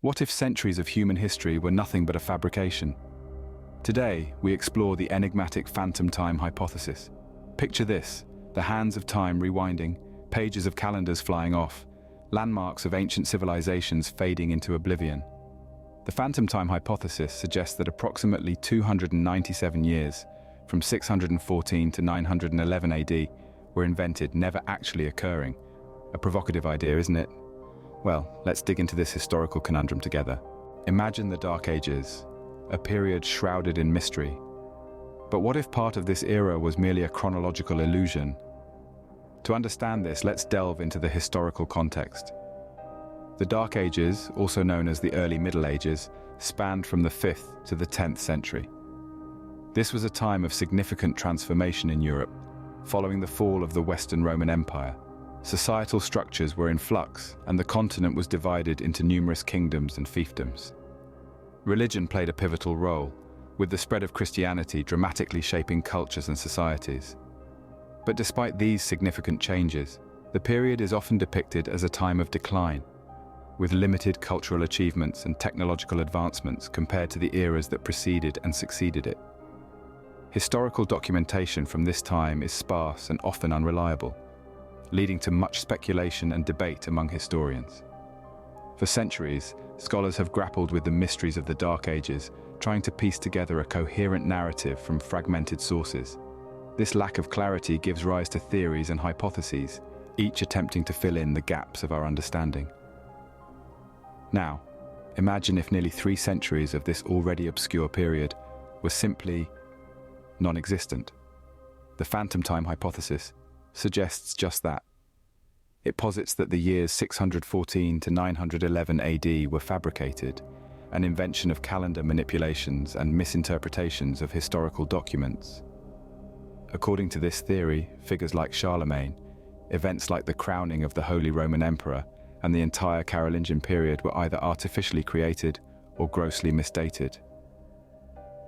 What if centuries of human history were nothing but a fabrication? Today, we explore the enigmatic phantom time hypothesis. Picture this: the hands of time rewinding, pages of calendars flying off, landmarks of ancient civilizations fading into oblivion. The phantom time hypothesis suggests that approximately 297 years, from 614 to 911 AD, were invented, never actually occurring. A provocative idea, isn't it? Well, let's dig into this historical conundrum together. Imagine the Dark Ages, a period shrouded in mystery. But what if part of this era was merely a chronological illusion? To understand this, let's delve into the historical context. The Dark Ages, also known as the Early Middle Ages, spanned from the 5th to the 10th century. This was a time of significant transformation in Europe, following the fall of the Western Roman Empire. Societal structures were in flux, and the continent was divided into numerous kingdoms and fiefdoms. Religion played a pivotal role, with the spread of Christianity dramatically shaping cultures and societies. But despite these significant changes, the period is often depicted as a time of decline, with limited cultural achievements and technological advancements compared to the eras that preceded and succeeded it. Historical documentation from this time is sparse and often unreliable, leading to much speculation and debate among historians. For centuries, scholars have grappled with the mysteries of the Dark Ages, trying to piece together a coherent narrative from fragmented sources. This lack of clarity gives rise to theories and hypotheses, each attempting to fill in the gaps of our understanding. Now, imagine if nearly 3 centuries of this already obscure period were simply non-existent. The phantom time hypothesis suggests just that. It posits that the years 614 to 911 AD were fabricated, an invention of calendar manipulations and misinterpretations of historical documents. According to this theory, figures like Charlemagne, events like the crowning of the Holy Roman Emperor, and the entire Carolingian period were either artificially created or grossly misdated.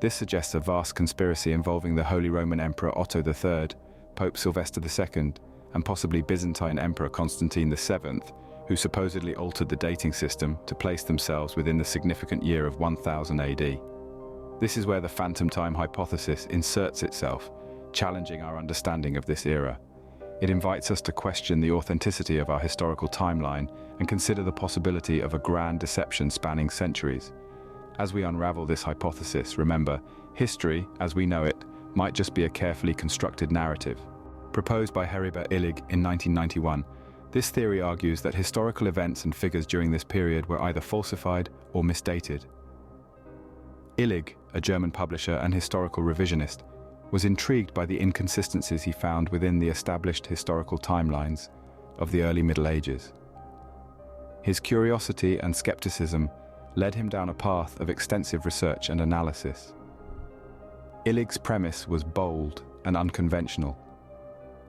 This suggests a vast conspiracy involving the Holy Roman Emperor Otto III, Pope Sylvester II, and possibly Byzantine Emperor Constantine VII, who supposedly altered the dating system to place themselves within the significant year of 1000 AD. This is where the phantom time hypothesis inserts itself, challenging our understanding of this era. It invites us to question the authenticity of our historical timeline and consider the possibility of a grand deception spanning centuries. As we unravel this hypothesis, remember, history, as we know it, might just be a carefully constructed narrative. Proposed by Heribert Illig in 1991, this theory argues that historical events and figures during this period were either falsified or misdated. Illig, a German publisher and historical revisionist, was intrigued by the inconsistencies he found within the established historical timelines of the early Middle Ages. His curiosity and skepticism led him down a path of extensive research and analysis. Illig's premise was bold and unconventional.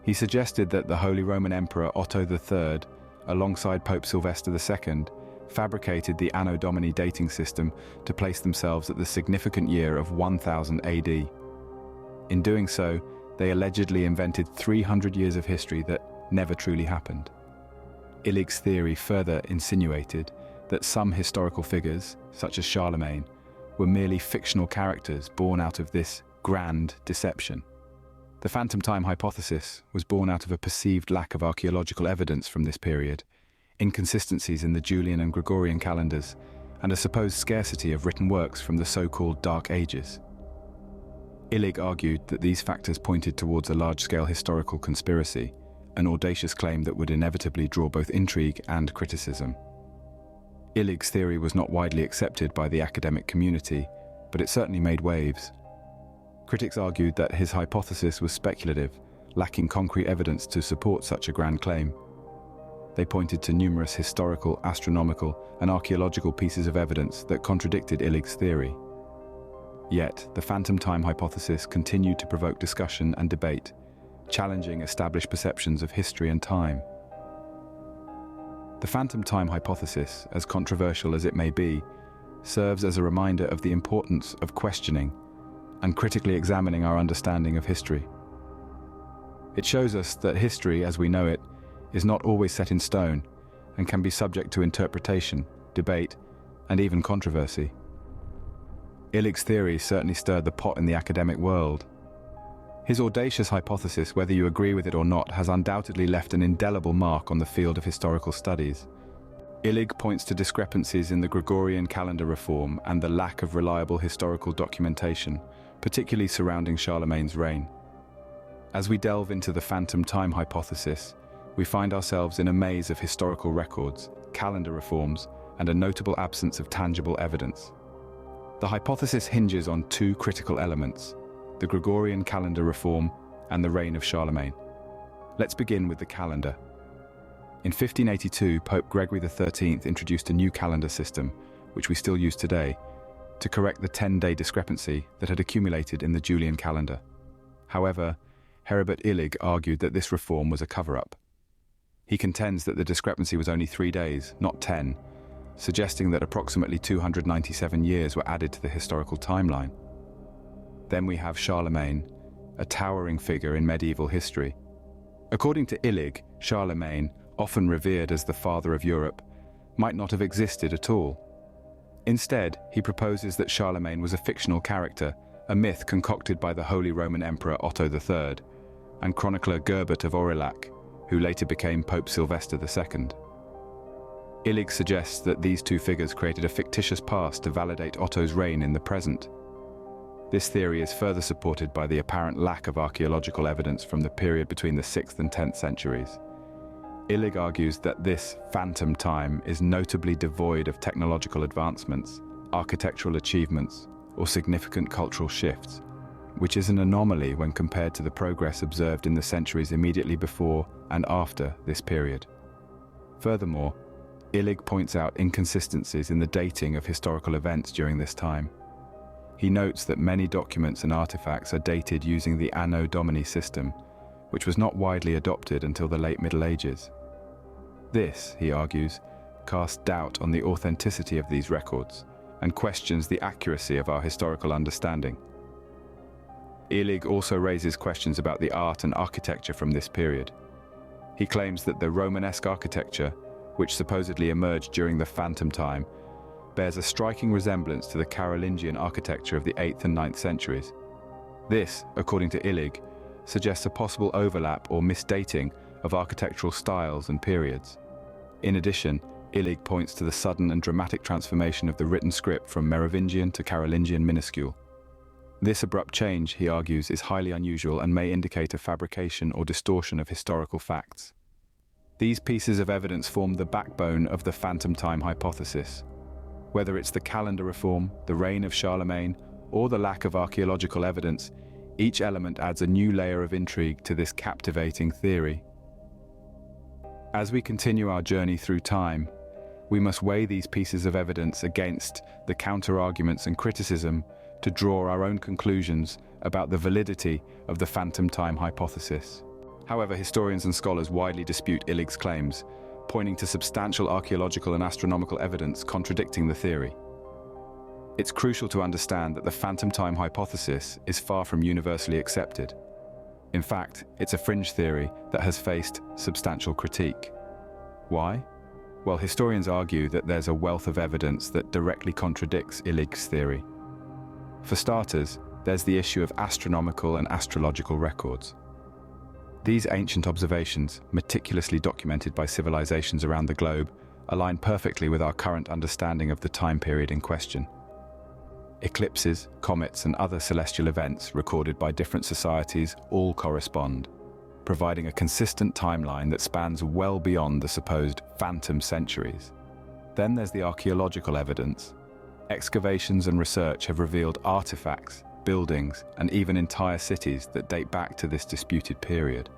He suggested that the Holy Roman Emperor Otto III, alongside Pope Sylvester II, fabricated the Anno Domini dating system to place themselves at the significant year of 1000 AD. In doing so, they allegedly invented 300 years of history that never truly happened. Illig's theory further insinuated that some historical figures, such as Charlemagne, were merely fictional characters born out of this grand deception. The phantom time hypothesis was born out of a perceived lack of archaeological evidence from this period, inconsistencies in the Julian and Gregorian calendars, and a supposed scarcity of written works from the so-called Dark Ages. Illig argued that these factors pointed towards a large-scale historical conspiracy, an audacious claim that would inevitably draw both intrigue and criticism. Illig's theory was not widely accepted by the academic community, but it certainly made waves. Critics argued that his hypothesis was speculative, lacking concrete evidence to support such a grand claim. They pointed to numerous historical, astronomical, and archaeological pieces of evidence that contradicted Illig's theory. Yet, the phantom time hypothesis continued to provoke discussion and debate, challenging established perceptions of history and time. The phantom time hypothesis, as controversial as it may be, serves as a reminder of the importance of questioning and critically examining our understanding of history. It shows us that history, as we know it, is not always set in stone and can be subject to interpretation, debate, and even controversy. Illig's theory certainly stirred the pot in the academic world. His audacious hypothesis, whether you agree with it or not, has undoubtedly left an indelible mark on the field of historical studies. Illig points to discrepancies in the Gregorian calendar reform and the lack of reliable historical documentation, particularly surrounding Charlemagne's reign. As we delve into the phantom time hypothesis, we find ourselves in a maze of historical records, calendar reforms, and a notable absence of tangible evidence. The hypothesis hinges on two critical elements: the Gregorian calendar reform and the reign of Charlemagne. Let's begin with the calendar. In 1582, Pope Gregory XIII introduced a new calendar system, which we still use today, to correct the 10-day discrepancy that had accumulated in the Julian calendar. However, Heribert Illig argued that this reform was a cover-up. He contends that the discrepancy was only 3 days, not 10, suggesting that approximately 297 years were added to the historical timeline. Then we have Charlemagne, a towering figure in medieval history. According to Illig, Charlemagne, often revered as the father of Europe, might not have existed at all. Instead, he proposes that Charlemagne was a fictional character, a myth concocted by the Holy Roman Emperor Otto III, and chronicler Gerbert of Aurillac, who later became Pope Sylvester II. Illig suggests that these two figures created a fictitious past to validate Otto's reign in the present. This theory is further supported by the apparent lack of archaeological evidence from the period between the 6th and 10th centuries. Illig argues that this phantom time is notably devoid of technological advancements, architectural achievements, or significant cultural shifts, which is an anomaly when compared to the progress observed in the centuries immediately before and after this period. Furthermore, Illig points out inconsistencies in the dating of historical events during this time. He notes that many documents and artifacts are dated using the Anno Domini system, which was not widely adopted until the late Middle Ages. This, he argues, casts doubt on the authenticity of these records and questions the accuracy of our historical understanding. Illig also raises questions about the art and architecture from this period. He claims that the Romanesque architecture, which supposedly emerged during the phantom time, bears a striking resemblance to the Carolingian architecture of the 8th and 9th centuries. This, according to Illig, suggests a possible overlap or misdating of architectural styles and periods. In addition, Illig points to the sudden and dramatic transformation of the written script from Merovingian to Carolingian minuscule. This abrupt change, he argues, is highly unusual and may indicate a fabrication or distortion of historical facts. These pieces of evidence form the backbone of the phantom time hypothesis. Whether it's the calendar reform, the reign of Charlemagne, or the lack of archaeological evidence, each element adds a new layer of intrigue to this captivating theory. As we continue our journey through time, we must weigh these pieces of evidence against the counterarguments and criticism to draw our own conclusions about the validity of the phantom time hypothesis. However, historians and scholars widely dispute Illig's claims, pointing to substantial archaeological and astronomical evidence contradicting the theory. It's crucial to understand that the phantom time hypothesis is far from universally accepted. In fact, it's a fringe theory that has faced substantial critique. Why? Well, historians argue that there's a wealth of evidence that directly contradicts Illig's theory. For starters, there's the issue of astronomical and astrological records. These ancient observations, meticulously documented by civilizations around the globe, align perfectly with our current understanding of the time period in question. Eclipses, comets, and other celestial events recorded by different societies all correspond, providing a consistent timeline that spans well beyond the supposed phantom centuries. Then there's the archaeological evidence. Excavations and research have revealed artifacts, buildings, and even entire cities that date back to this disputed period.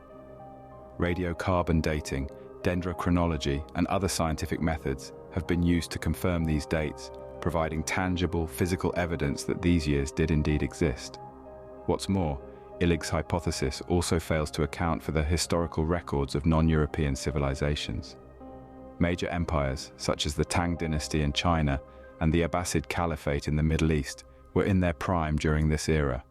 Radiocarbon dating, dendrochronology, and other scientific methods have been used to confirm these dates, providing tangible, physical evidence that these years did indeed exist. What's more, Illig's hypothesis also fails to account for the historical records of non-European civilizations. Major empires, such as the Tang dynasty in China and the Abbasid Caliphate in the Middle East, were in their prime during this era.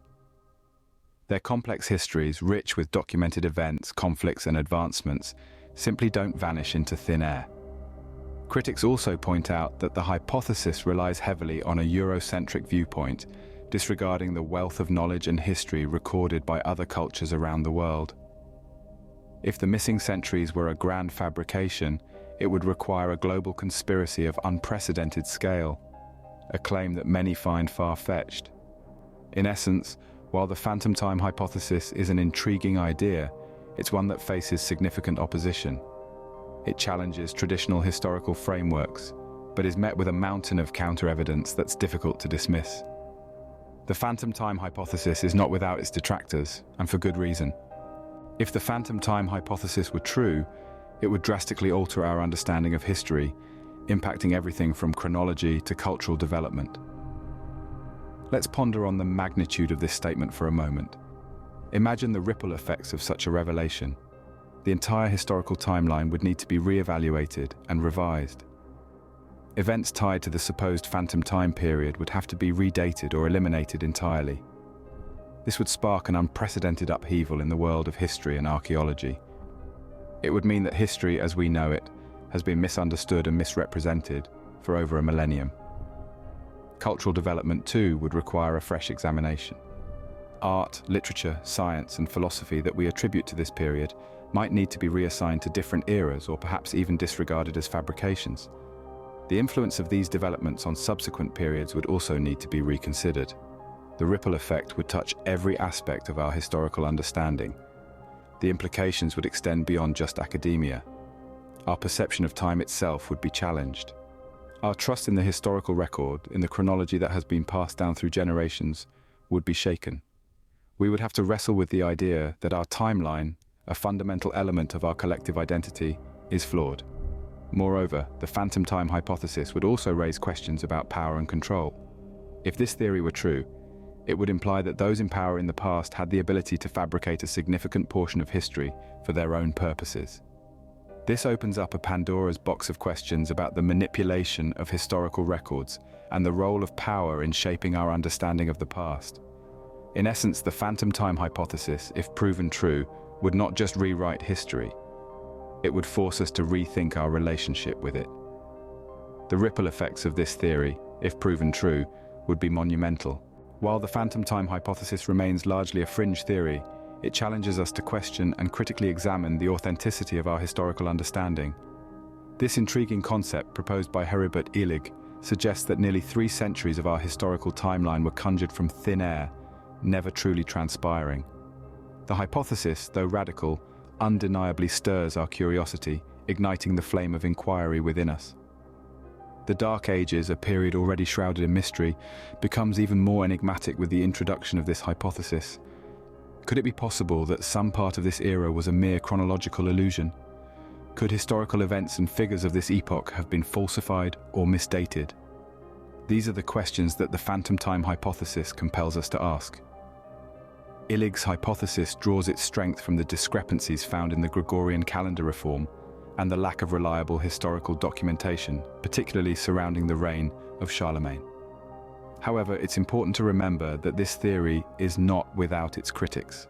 Their complex histories, rich with documented events, conflicts, and advancements, simply don't vanish into thin air. Critics also point out that the hypothesis relies heavily on a Eurocentric viewpoint, disregarding the wealth of knowledge and history recorded by other cultures around the world. If the missing centuries were a grand fabrication, it would require a global conspiracy of unprecedented scale, a claim that many find far-fetched. In essence, while the phantom time hypothesis is an intriguing idea, it's one that faces significant opposition. It challenges traditional historical frameworks, but is met with a mountain of counter-evidence that's difficult to dismiss. The phantom time hypothesis is not without its detractors, and for good reason. If the phantom time hypothesis were true, it would drastically alter our understanding of history, impacting everything from chronology to cultural development. Let's ponder on the magnitude of this statement for a moment. Imagine the ripple effects of such a revelation. The entire historical timeline would need to be re-evaluated and revised. Events tied to the supposed phantom time period would have to be redated or eliminated entirely. This would spark an unprecedented upheaval in the world of history and archaeology. It would mean that history as we know it has been misunderstood and misrepresented for over a millennium. Cultural development too would require a fresh examination. Art, literature, science, and philosophy that we attribute to this period might need to be reassigned to different eras or perhaps even disregarded as fabrications. The influence of these developments on subsequent periods would also need to be reconsidered. The ripple effect would touch every aspect of our historical understanding. The implications would extend beyond just academia. Our perception of time itself would be challenged. Our trust in the historical record, in the chronology that has been passed down through generations, would be shaken. We would have to wrestle with the idea that our timeline, a fundamental element of our collective identity, is flawed. Moreover, the phantom time hypothesis would also raise questions about power and control. If this theory were true, it would imply that those in power in the past had the ability to fabricate a significant portion of history for their own purposes. This opens up a Pandora's box of questions about the manipulation of historical records and the role of power in shaping our understanding of the past. In essence, the phantom time hypothesis, if proven true, would not just rewrite history. It would force us to rethink our relationship with it. The ripple effects of this theory, if proven true, would be monumental. While the phantom time hypothesis remains largely a fringe theory, it challenges us to question and critically examine the authenticity of our historical understanding. This intriguing concept, proposed by Heribert Illig, suggests that nearly 3 centuries of our historical timeline were conjured from thin air, never truly transpiring. The hypothesis, though radical, undeniably stirs our curiosity, igniting the flame of inquiry within us. The Dark Ages, a period already shrouded in mystery, becomes even more enigmatic with the introduction of this hypothesis. Could it be possible that some part of this era was a mere chronological illusion? Could historical events and figures of this epoch have been falsified or misdated? These are the questions that the phantom time hypothesis compels us to ask. Illig's hypothesis draws its strength from the discrepancies found in the Gregorian calendar reform and the lack of reliable historical documentation, particularly surrounding the reign of Charlemagne. However, it's important to remember that this theory is not without its critics.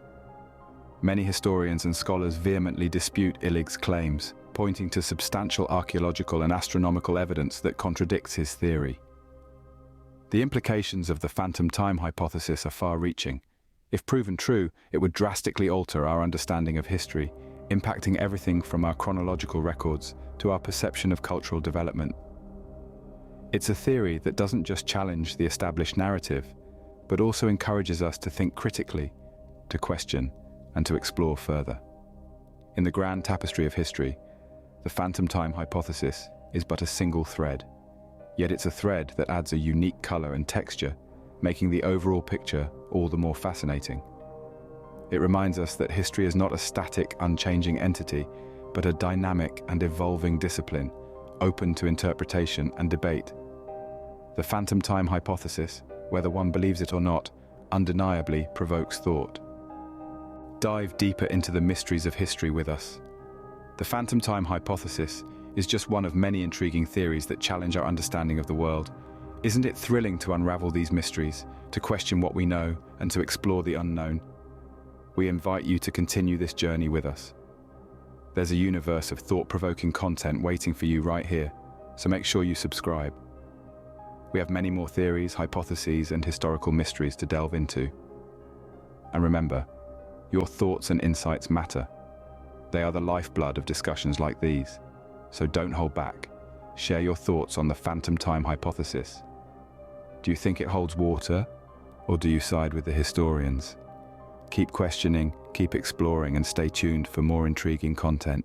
Many historians and scholars vehemently dispute Illig's claims, pointing to substantial archaeological and astronomical evidence that contradicts his theory. The implications of the phantom time hypothesis are far-reaching. If proven true, it would drastically alter our understanding of history, impacting everything from our chronological records to our perception of cultural development. It's a theory that doesn't just challenge the established narrative, but also encourages us to think critically, to question, and to explore further. In the grand tapestry of history, the phantom time hypothesis is but a single thread, yet it's a thread that adds a unique color and texture, making the overall picture all the more fascinating. It reminds us that history is not a static, unchanging entity, but a dynamic and evolving discipline, open to interpretation and debate. The phantom time hypothesis, whether one believes it or not, undeniably provokes thought. Dive deeper into the mysteries of history with us. The phantom time hypothesis is just one of many intriguing theories that challenge our understanding of the world. Isn't it thrilling to unravel these mysteries, to question what we know, and to explore the unknown? We invite you to continue this journey with us. There's a universe of thought-provoking content waiting for you right here. so make sure you subscribe. We have many more theories, hypotheses, and historical mysteries to delve into. And remember, your thoughts and insights matter. They are the lifeblood of discussions like these. So don't hold back. Share your thoughts on the phantom time hypothesis. Do you think it holds water, or do you side with the historians? Keep questioning, keep exploring, and stay tuned for more intriguing content.